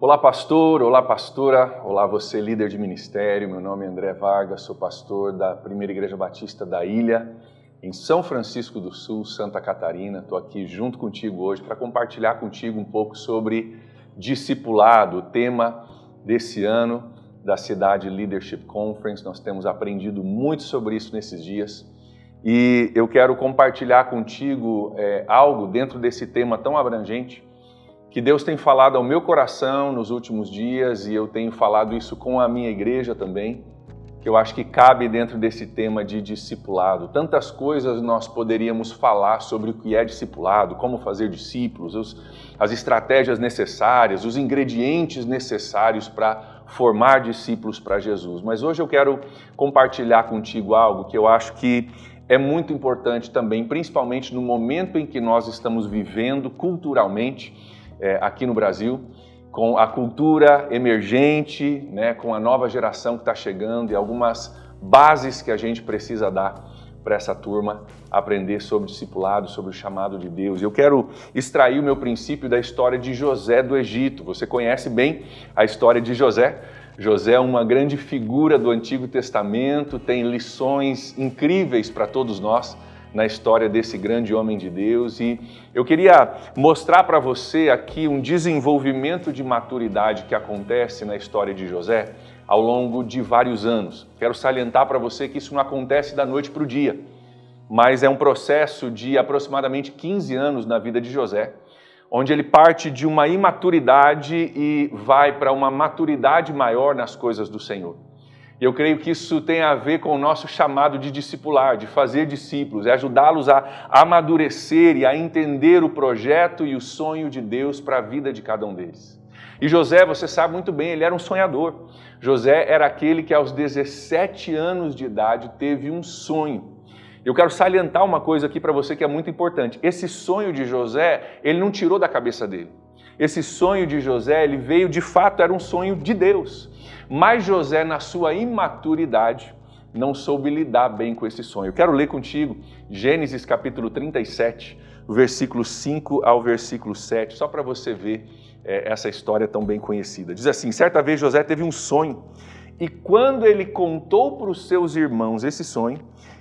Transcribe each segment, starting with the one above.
Olá pastor, olá pastora, olá você líder de ministério, meu nome é André Vargas, sou pastor da Primeira Igreja Batista da Ilha, em São Francisco do Sul, Santa Catarina. Estou aqui junto contigo hoje para compartilhar contigo um pouco sobre discipulado, o tema desse ano da Cidade Leadership Conference. Nós temos aprendido muito sobre isso nesses dias e eu quero compartilhar contigo algo dentro desse tema tão abrangente que Deus tem falado ao meu coração nos últimos dias, e eu tenho falado isso com a minha igreja também, que eu acho que cabe dentro desse tema de discipulado. Tantas coisas nós poderíamos falar sobre o que é discipulado, como fazer discípulos, as estratégias necessárias, os ingredientes necessários para formar discípulos para Jesus. Mas hoje eu quero compartilhar contigo algo que eu acho que é muito importante também, principalmente no momento em que nós estamos vivendo culturalmente, aqui no Brasil, com a cultura emergente, com a nova geração que está chegando e algumas bases que a gente precisa dar para essa turma aprender sobre discipulado, sobre o chamado de Deus. Eu quero extrair o meu princípio da história de José do Egito. Você conhece bem a história de José. José é uma grande figura do Antigo Testamento, tem lições incríveis para todos nós na história desse grande homem de Deus, e eu queria mostrar para você aqui um desenvolvimento de maturidade que acontece na história de José ao longo de vários anos. Quero salientar para você que isso não acontece da noite para o dia, mas é um processo de aproximadamente 15 anos na vida de José, onde ele parte de uma imaturidade e vai para uma maturidade maior nas coisas do Senhor. E eu creio que isso tem a ver com o nosso chamado de discipular, de fazer discípulos, é ajudá-los a amadurecer e a entender o projeto e o sonho de Deus para a vida de cada um deles. E José, você sabe muito bem, ele era um sonhador. José era aquele que aos 17 anos de idade teve um sonho. Eu quero salientar uma coisa aqui para você que é muito importante. Esse sonho de José, ele não tirou da cabeça dele. Esse sonho de José, ele veio, de fato, era um sonho de Deus. Mas José, na sua imaturidade, não soube lidar bem com esse sonho. Eu quero ler contigo Gênesis capítulo 37, versículo 5 ao versículo 7, só para você ver essa história tão bem conhecida. Diz assim: certa vez José teve um sonho, e quando ele contou para os seus irmãos esse sonho,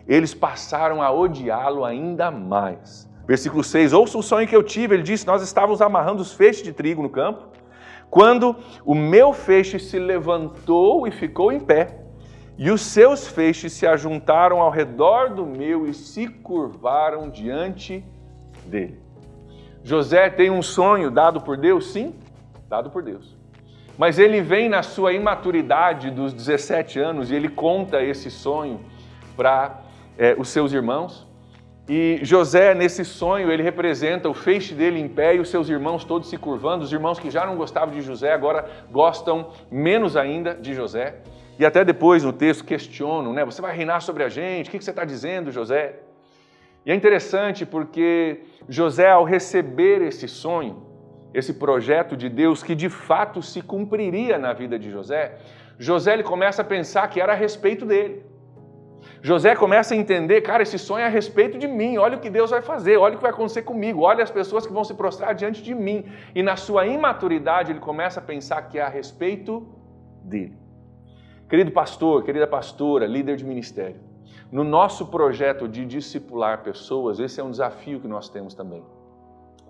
eles passaram a odiá-lo ainda mais. Versículo 6, ouça o sonho que eu tive. Ele disse: nós estávamos amarrando os feixes de trigo no campo, quando o meu feixe se levantou e ficou em pé, e os seus feixes se ajuntaram ao redor do meu e se curvaram diante dele. José tem um sonho dado por Deus? Sim, dado por Deus. Mas ele vem na sua imaturidade dos 17 anos e ele conta esse sonho para os seus irmãos. E José, nesse sonho, ele representa o feixe dele em pé e os seus irmãos todos se curvando. Os irmãos que já não gostavam de José agora gostam menos ainda de José. E até depois no texto questionam, você vai reinar sobre a gente? O que você está dizendo, José? E é interessante porque José, ao receber esse sonho, esse projeto de Deus que de fato se cumpriria na vida de José, José ele começa a pensar que era a respeito dele. José começa a entender, cara, esse sonho é a respeito de mim, olha o que Deus vai fazer, olha o que vai acontecer comigo, olha as pessoas que vão se prostrar diante de mim. E na sua imaturidade ele começa a pensar que é a respeito dele. Querido pastor, querida pastora, líder de ministério, no nosso projeto de discipular pessoas, esse é um desafio que nós temos também.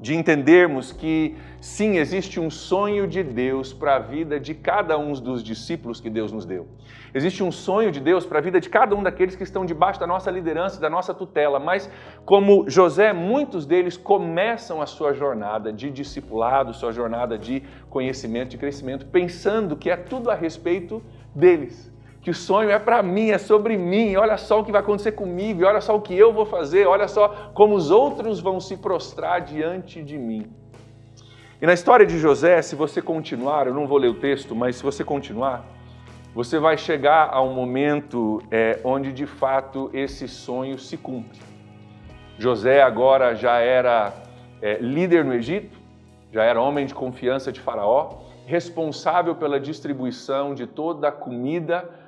De entendermos que, sim, existe um sonho de Deus para a vida de cada um dos discípulos que Deus nos deu. Existe um sonho de Deus para a vida de cada um daqueles que estão debaixo da nossa liderança, da nossa tutela, mas como José, muitos deles começam a sua jornada de discipulado, sua jornada de conhecimento, de crescimento, pensando que é tudo a respeito deles. Que o sonho é para mim, é sobre mim, olha só o que vai acontecer comigo, e olha só o que eu vou fazer, olha só como os outros vão se prostrar diante de mim. E na história de José, se você continuar, eu não vou ler o texto, mas se você continuar, você vai chegar a um momento onde de fato esse sonho se cumpre. José agora já era líder no Egito, já era homem de confiança de Faraó, responsável pela distribuição de toda a comida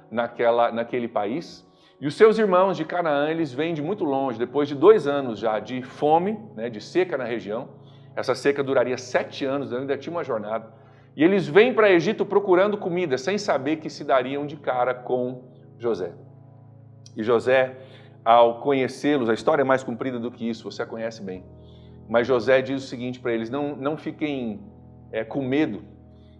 naquele país. E os seus irmãos de Canaã, eles vêm de muito longe, depois de 2 anos já de fome, de seca na região. Essa seca duraria 7 anos, ainda tinha uma jornada. E eles vêm para Egito procurando comida, sem saber que se dariam de cara com José. E José, ao conhecê-los, a história é mais comprida do que isso, você a conhece bem. Mas José diz o seguinte para eles: não fiquem com medo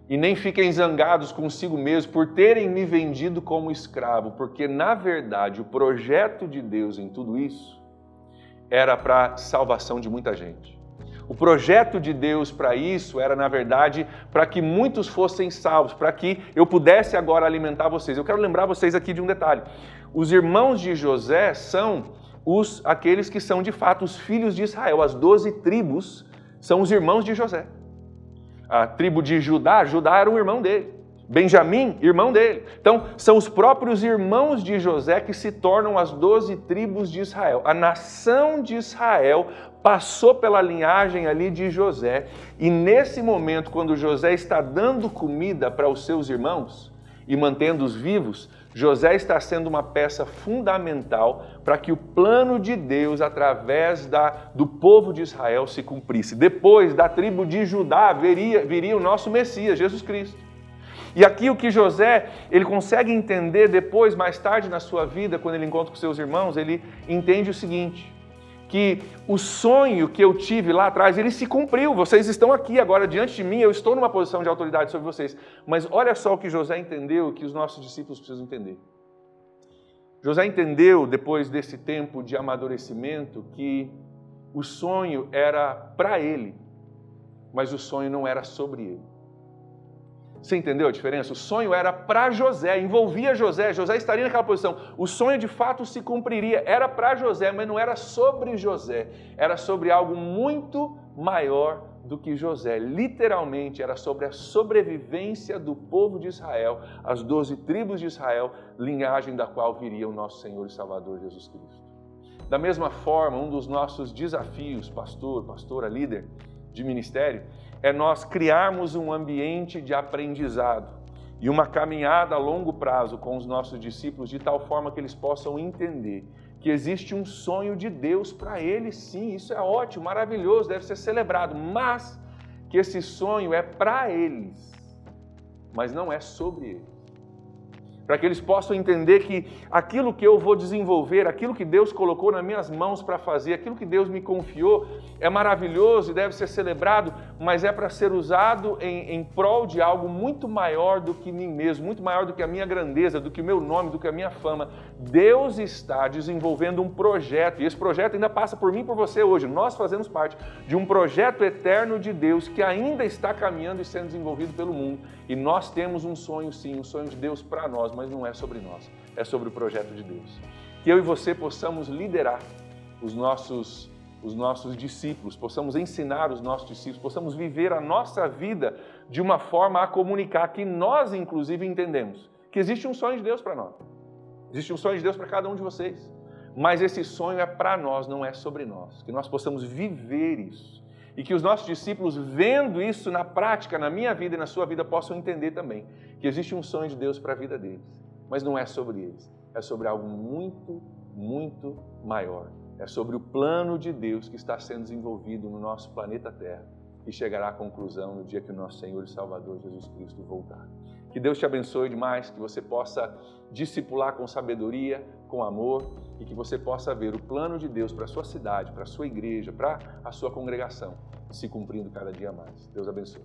e nem fiquem zangados consigo mesmos por terem me vendido como escravo, porque na verdade o projeto de Deus em tudo isso era para a salvação de muita gente. O projeto de Deus para isso era, na verdade, para que muitos fossem salvos, para que eu pudesse agora alimentar vocês. Eu quero lembrar vocês aqui de um detalhe. Os irmãos de José são aqueles que são, de fato, os filhos de Israel. As 12 tribos são os irmãos de José. A tribo de Judá era um irmão dele. Benjamim, irmão dele. Então, são os próprios irmãos de José que se tornam as 12 tribos de Israel. A nação de Israel passou pela linhagem ali de José, e nesse momento, quando José está dando comida para os seus irmãos e mantendo-os vivos, José está sendo uma peça fundamental para que o plano de Deus, através do povo de Israel, se cumprisse. Depois da tribo de Judá viria o nosso Messias, Jesus Cristo. E aqui o que José, ele consegue entender depois, mais tarde na sua vida, quando ele encontra com seus irmãos, ele entende o seguinte: que o sonho que eu tive lá atrás, ele se cumpriu. Vocês estão aqui agora diante de mim, eu estou numa posição de autoridade sobre vocês. Mas olha só o que José entendeu, que os nossos discípulos precisam entender. José entendeu, depois desse tempo de amadurecimento, que o sonho era para ele, mas o sonho não era sobre ele. Você entendeu a diferença? O sonho era para José, envolvia José, José estaria naquela posição. O sonho de fato se cumpriria, era para José, mas não era sobre José, era sobre algo muito maior do que José. Literalmente era sobre a sobrevivência do povo de Israel, as 12 tribos de Israel, linhagem da qual viria o nosso Senhor e Salvador Jesus Cristo. Da mesma forma, um dos nossos desafios, pastora, líder de ministério, é nós criarmos um ambiente de aprendizado e uma caminhada a longo prazo com os nossos discípulos, de tal forma que eles possam entender que existe um sonho de Deus para eles, sim, isso é ótimo, maravilhoso, deve ser celebrado, mas que esse sonho é para eles, mas não é sobre eles. Para que eles possam entender que aquilo que eu vou desenvolver, aquilo que Deus colocou nas minhas mãos para fazer, aquilo que Deus me confiou, é maravilhoso e deve ser celebrado, mas é para ser usado em prol de algo muito maior do que mim mesmo, muito maior do que a minha grandeza, do que o meu nome, do que a minha fama. Deus está desenvolvendo um projeto, e esse projeto ainda passa por mim e por você hoje. Nós fazemos parte de um projeto eterno de Deus que ainda está caminhando e sendo desenvolvido pelo mundo. E nós temos um sonho, sim, um sonho de Deus para nós, mas não é sobre nós, é sobre o projeto de Deus. Que eu e você possamos liderar os nossos discípulos, possamos ensinar os nossos discípulos, possamos viver a nossa vida de uma forma a comunicar que nós, inclusive, entendemos que existe um sonho de Deus para nós. Existe um sonho de Deus para cada um de vocês. Mas esse sonho é para nós, não é sobre nós. Que nós possamos viver isso. E que os nossos discípulos, vendo isso na prática, na minha vida e na sua vida, possam entender também que existe um sonho de Deus para a vida deles. Mas não é sobre eles, é sobre algo muito, muito maior. É sobre o plano de Deus que está sendo desenvolvido no nosso planeta Terra e chegará à conclusão no dia que o nosso Senhor e Salvador Jesus Cristo voltar. Que Deus te abençoe demais, que você possa discipular com sabedoria, com amor e que você possa ver o plano de Deus para a sua cidade, para a sua igreja, para a sua congregação se cumprindo cada dia mais. Deus abençoe.